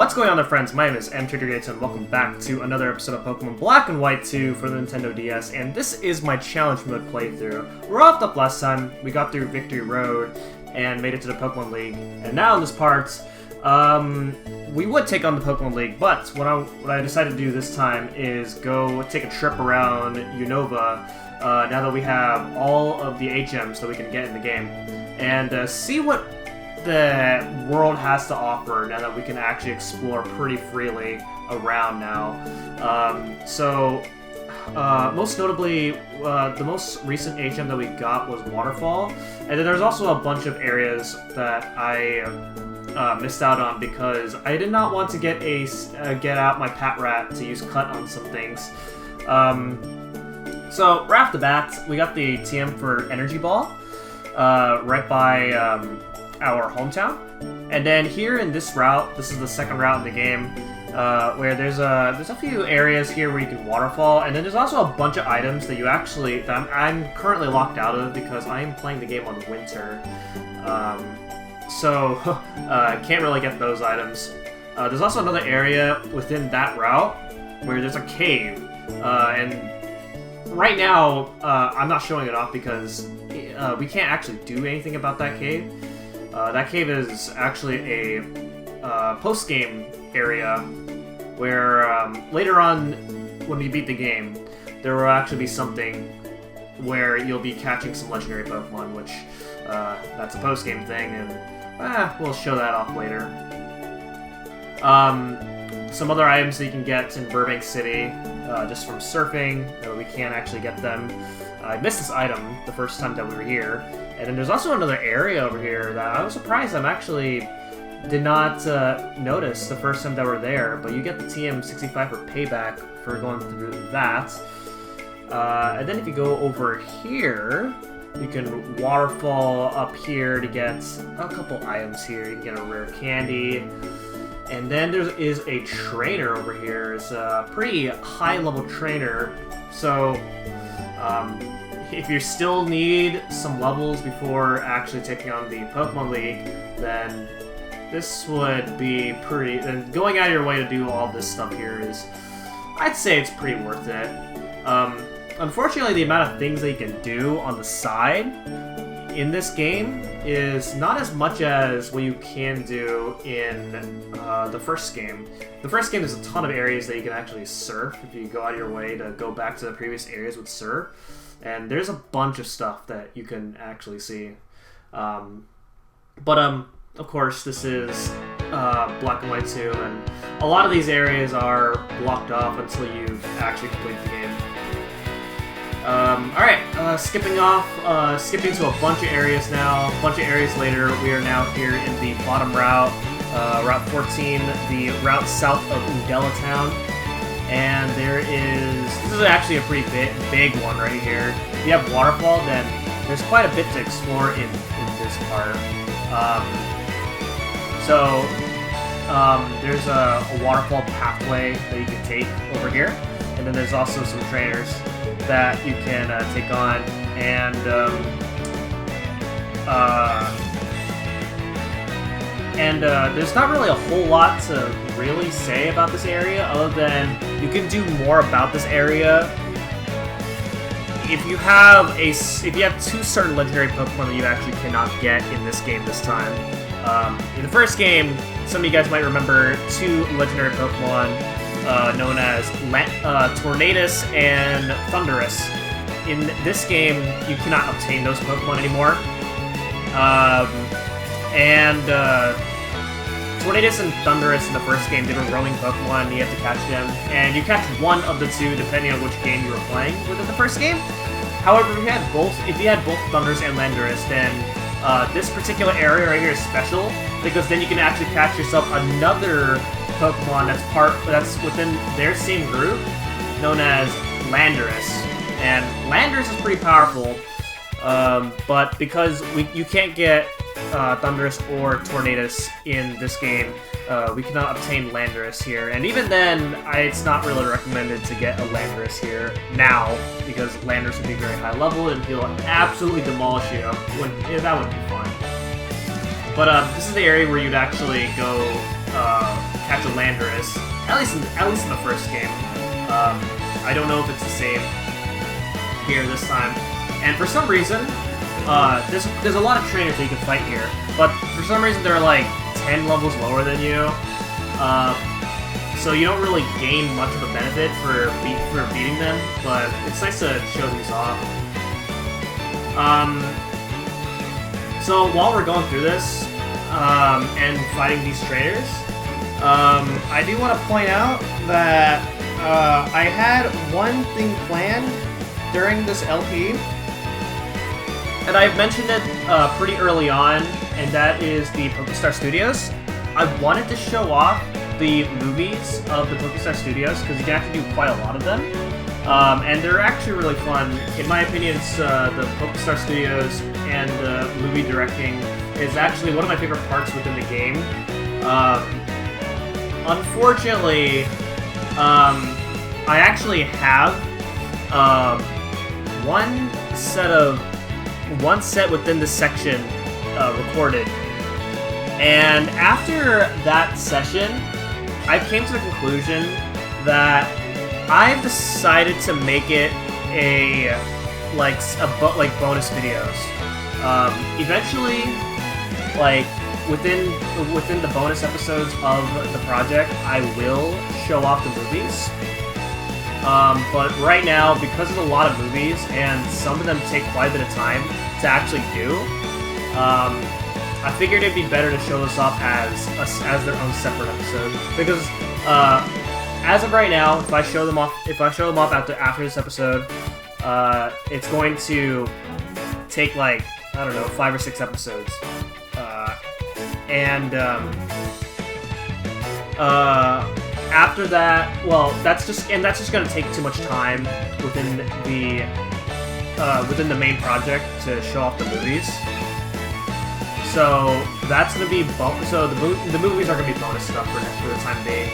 What's going on there, friends? My name is M238 and welcome back to another episode of Pokemon Black and White 2 for the Nintendo DS, and this is my challenge mode playthrough. We wrapped up last time, we got through Victory Road and made it to the Pokemon League, and now in this part, we would take on the Pokemon League, but what I decided to do this time is go take a trip around Unova, now that we have all of the HMs that we can get in the game, and see what the world has to offer now that we can actually explore pretty freely around now. Most notably, the most recent HM that we got was Waterfall, and then there's also a bunch of areas that I missed out on because I did not want to get out my Pat Rat to use Cut on some things. So right off the bat, we got the TM for Energy Ball right by our hometown, and then here in this route, this is the second route in the game, where there's a few areas here where you can waterfall, and then there's also a bunch of items that I'm currently locked out of because I am playing the game on winter, so can't really get those items. There's also another area within that route where there's a cave, and right now I'm not showing it off because we can't actually do anything about that cave. That cave is actually a post-game area where later on, when we beat the game, there will actually be something where you'll be catching some legendary Pokemon, which that's a post-game thing, and we'll show that off later. Some other items that you can get in Burbank City, just from surfing, we can't actually get them. I missed this item the first time that we were here, and then there's also another area over here that I was surprised did not notice the first time that we're there, but you get the TM65 for payback for going through that. And then if you go over here, you can waterfall up here to get a couple items here. You can get a rare candy. And then there is a trainer over here. It's a pretty high-level trainer, so if you still need some levels before actually taking on the Pokemon League, then this would be pretty... And going out of your way to do all this stuff here is... I'd say it's pretty worth it. Unfortunately, the amount of things that you can do on the side in this game is not as much as what you can do in the first game. The first game, there's a ton of areas that you can actually surf if you go out of your way to go back to the previous areas with surf. And there's a bunch of stuff that you can actually see. Of course, this is Black and White 2, and a lot of these areas are blocked off until you actually complete the game. Alright, skipping to a bunch of areas now. A bunch of areas later, we are now here in the bottom route, Route 14, the route south of Undella Town. And this is actually a pretty big one right here. If you have Waterfall, then there's quite a bit to explore in this part. There's a waterfall pathway that you can take over here, and then there's also some trainers that you can take on, and there's not really a whole lot to really say about this area, other than you can do more about this area if you have two certain legendary Pokemon that you actually cannot get in this game this time. In the first game, some of you guys might remember two legendary Pokemon known as Tornadus and Thundurus. In this game, you cannot obtain those Pokemon anymore. Tornadus and Thundurus in the first game, they were roaming Pokemon, and you have to catch them. And you catch one of the two depending on which game you were playing within the first game. However, if you had both Thundurus and Landorus, then this particular area right here is special, because then you can actually catch yourself another Pokemon that's within their same group, known as Landorus. And Landorus is pretty powerful, but because you can't get Thundurus or Tornadus in this game, we cannot obtain Landorus here. And even then, it's not really recommended to get a Landorus here now, because Landorus would be very high level and he'll absolutely demolish you. That would be fun. But this is the area where you'd actually go catch a Landorus. At least in the first game. I don't know if it's the same here this time. And for some reason, there's a lot of trainers that you can fight here, but for some reason they're like 10 levels lower than you. So you don't really gain much of a benefit for beating them, but it's nice to show these off. So while we're going through this and fighting these trainers, I do want to point out that I had one thing planned during this LP, and I've mentioned it pretty early on, and that is the Pokestar Studios. I wanted to show off the movies of the Pokestar Studios, because you can actually do quite a lot of them. And they're actually really fun. In my opinion, it's, the Pokestar Studios and the movie directing is actually one of my favorite parts within the game. Unfortunately, I actually have one set within the section recorded. And after that session, I came to the conclusion that I've decided to make it bonus videos. Eventually, like within the bonus episodes of the project, I will show off the movies. But right now, because there's a lot of movies and some of them take quite a bit of time to actually do, I figured it'd be better to show this off as their own separate episode. Because as of right now, if I show them off after this episode, it's going to take like, I don't know, 5 or 6 episodes. After that, well, that's just going to take too much time within the main project to show off the movies. So that's going to be so the movies are going to be bonus stuff for the time being.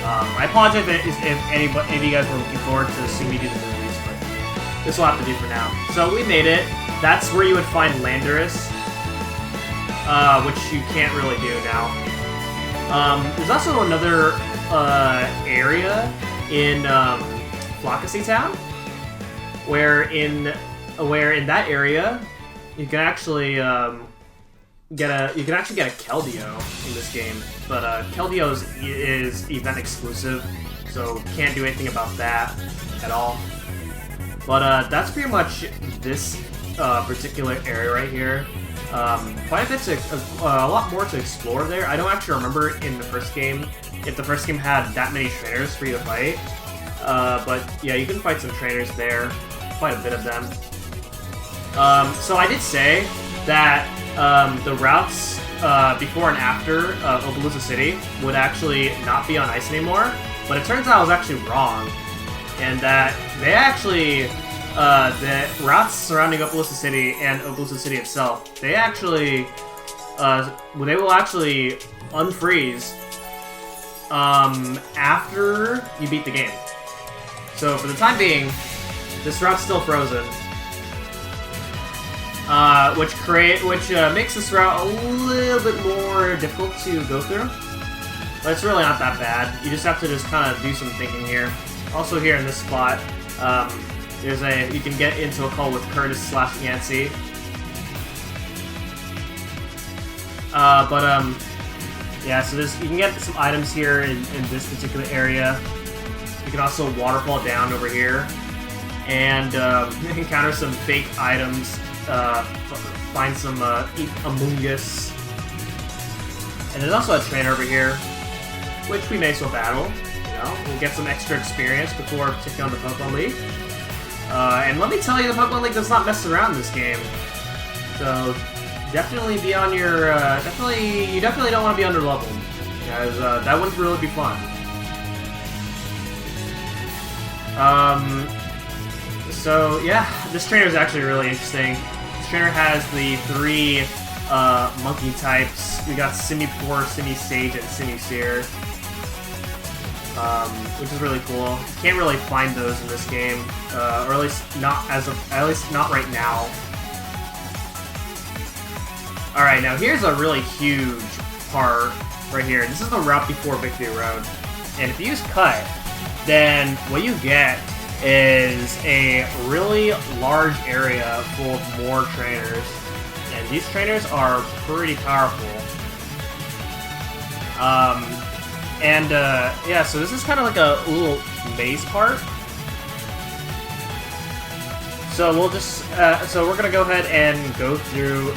I apologize if any of you guys were looking forward to seeing me do the movies, but this will have to do for now. So we made it. That's where you would find Landorus, which you can't really do now. There's also another area in Flockacy Town, where in that area you can actually get a Keldeo in this game, but Keldeo is event exclusive, so can't do anything about that at all. But that's pretty much this particular area right here. Quite a bit a lot more to explore there. I don't actually remember in the first game if the first game had that many trainers for you to fight. But yeah, you can fight some trainers there, quite a bit of them. So I did say that the routes before and after Opelusa City would actually not be on ice anymore, but it turns out I was actually wrong, and that they actually the routes surrounding Opelusa City and Opelusa City itself, they will actually unfreeze after you beat the game. So for the time being, this route's still frozen, which makes this route a little bit more difficult to go through. But it's really not that bad. You just have to kind of do some thinking here. Also here in this spot, you can get into a call with Curtis/Yancey. Yeah, so you can get some items here in this particular area. You can also waterfall down over here, and encounter some fake items. Find some Amoongus. And there's also a trainer over here, which we may as well battle. We'll get some extra experience before taking on the Pokemon League. And let me tell you, the Pokemon League does not mess around in this game. So definitely be on your you definitely don't want to be underleveled, because that wouldn't really be fun. So yeah, this trainer is actually really interesting. This trainer has the 3 monkey types. We got Simipour, Simisage, and Simisear, which is really cool. Can't really find those in this game, or at least not right now. All right, now here's a really huge part right here. This is the route before Victory Road. And if you use Cut, then what you get is a really large area full of more trainers. And these trainers are pretty powerful. Yeah, so this is kind of like a little maze part. So we'll just, so we're gonna go ahead and go through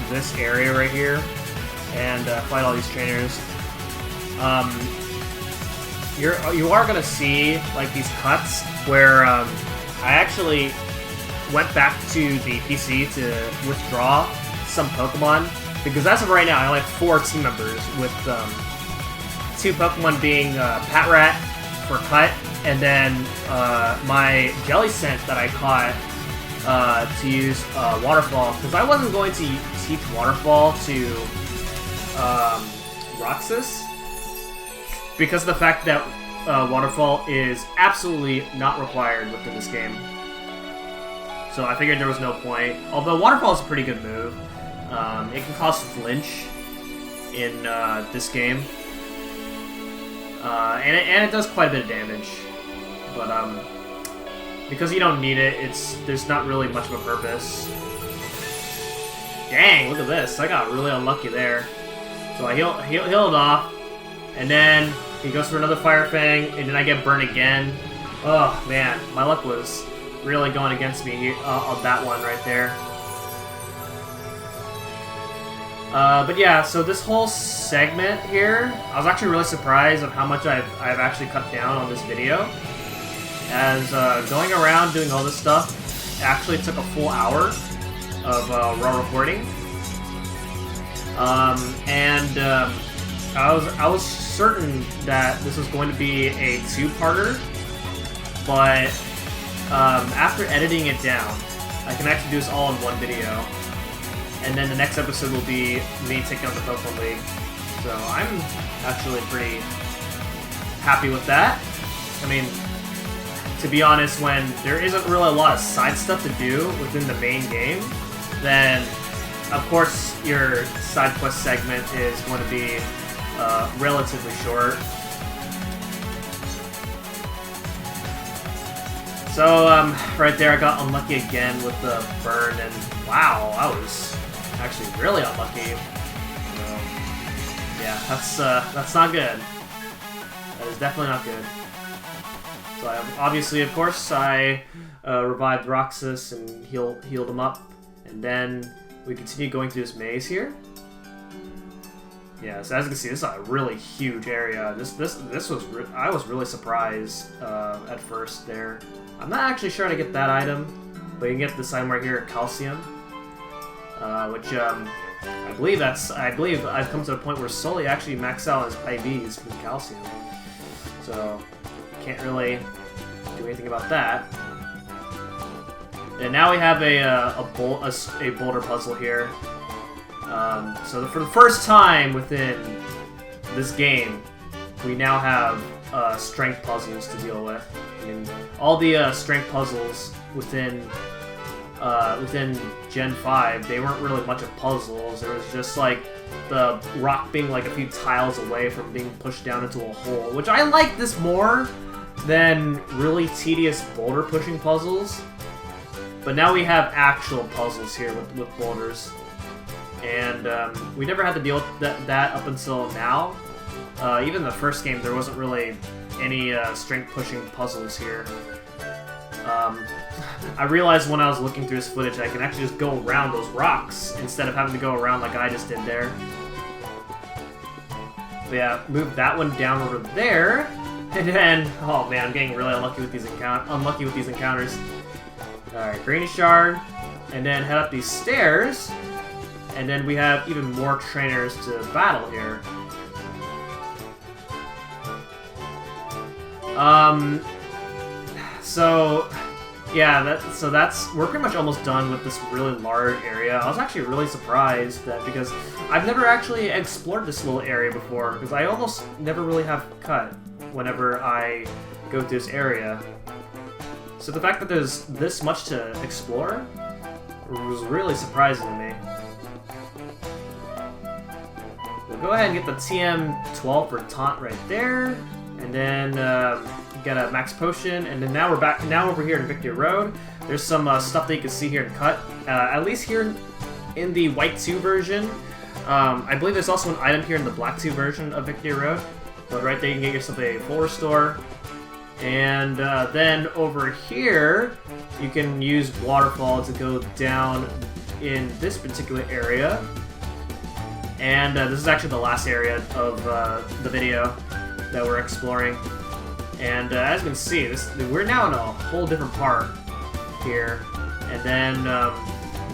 this area right here and fight all these trainers. You are gonna see like these cuts where I actually went back to the PC to withdraw some Pokemon because as of right now I only have 4 team members with 2 Pokemon being Patrat for Cut and then my Jellicent that I caught to use Waterfall, because I wasn't going to teach Waterfall to Roxas because of the fact that Waterfall is absolutely not required within this game. So I figured there was no point. Although Waterfall is a pretty good move. It can cause flinch in this game. And it does quite a bit of damage. But because you don't need it, there's not really much of a purpose. Dang, look at this. I got really unlucky there. So I healed off, and then he goes for another Fire Fang, and then I get burned again. Oh man, my luck was really going against me here, on that one right there. But yeah, so this whole segment here, I was actually really surprised of how much I've actually cut down on this video. As going around doing all this stuff actually took a full hour of raw recording. I was certain that this was going to be a 2-parter, but after editing it down, I can actually do this all in one video. And then the next episode will be me taking on the Pokemon League. So I'm actually pretty happy with that. I mean, to be honest, when there isn't really a lot of side stuff to do within the main game, then of course your side quest segment is going to be relatively short. So right there I got unlucky again with the burn, and wow, I was actually really unlucky. So, yeah, that's not good. That is definitely not good. So obviously, of course, I revived Roxas and healed him up, and then we continue going through this maze here. Yeah, so as you can see, this is a really huge area. I was really surprised at first there. I'm not actually sure how to get that item, but you can get this item right here, Calcium, which I believe I've come to a point where Sully actually maxed out his IVs with Calcium, so can't really do anything about that. And now we have a Boulder Puzzle here. So for the first time within this game, we now have strength puzzles to deal with. I mean, all the strength puzzles within Gen 5, they weren't really much of puzzles. It was just like the rock being like a few tiles away from being pushed down into a hole, which I like this more than really tedious boulder pushing puzzles. But now we have actual puzzles here with boulders. And we never had to deal with that up until now. Even the first game, there wasn't really any strength-pushing puzzles here. I realized when I was looking through this footage, I can actually just go around those rocks instead of having to go around like I just did there. But yeah, move that one down over there, and then, oh man, I'm getting really unlucky with these encounters. Alright, Greeny Shard, and then head up these stairs. And then we have even more trainers to battle here. So yeah, we're pretty much almost done with this really large area. I was actually really surprised that, because I've never actually explored this little area before, because I almost never really have cut whenever I go through this area. So the fact that there's this much to explore was really surprising to me. go ahead and get the TM12 for taunt right there, and then get a max potion, and then now we're back. Now over here in Victory Road, there's some stuff that you can see here and cut. At least here in the White 2 version, I believe there's also an item here in the Black 2 version of Victory Road. But right there, you can get yourself a full restore. And then over here, you can use Waterfalls to go down in this particular area. And this is actually the last area of the video that we're exploring. And as you can see, we're now in a whole different part here. And then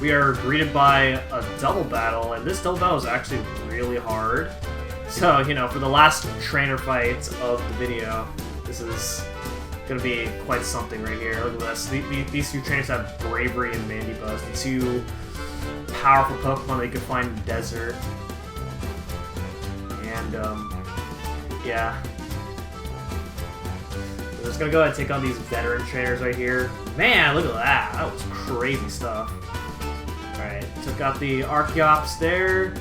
we are greeted by a double battle, and this double battle is actually really hard. So, you know, for the last trainer fight of the video, this is gonna be quite something right here. Look at this. These two trainers have Bravery and Mandibuzz, the two powerful Pokemon that you can find in the desert. And, yeah. So I'm just gonna go ahead and take on these veteran trainers right here. Man, look at that. That was crazy stuff. Alright, took out the Archeops there.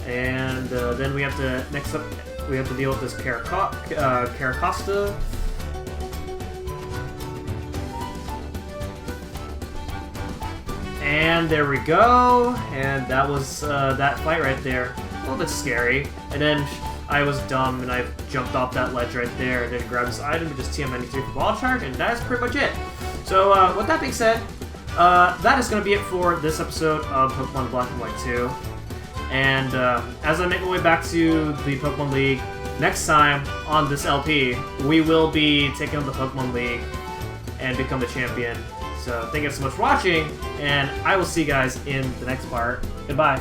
And then we have to, next up, we have to deal with this Caracosta. And there we go. And that was that fight right there. A little bit scary. And then I was dumb and I jumped off that ledge right there and then grabbed this item, which is TM93 for Ball Charge, and that is pretty much it. So with that being said, that is going to be it for this episode of Pokemon Black and White 2. And as I make my way back to the Pokemon League, next time on this LP, we will be taking on the Pokemon League and become the champion. So thank you so much for watching, and I will see you guys in the next part. Goodbye.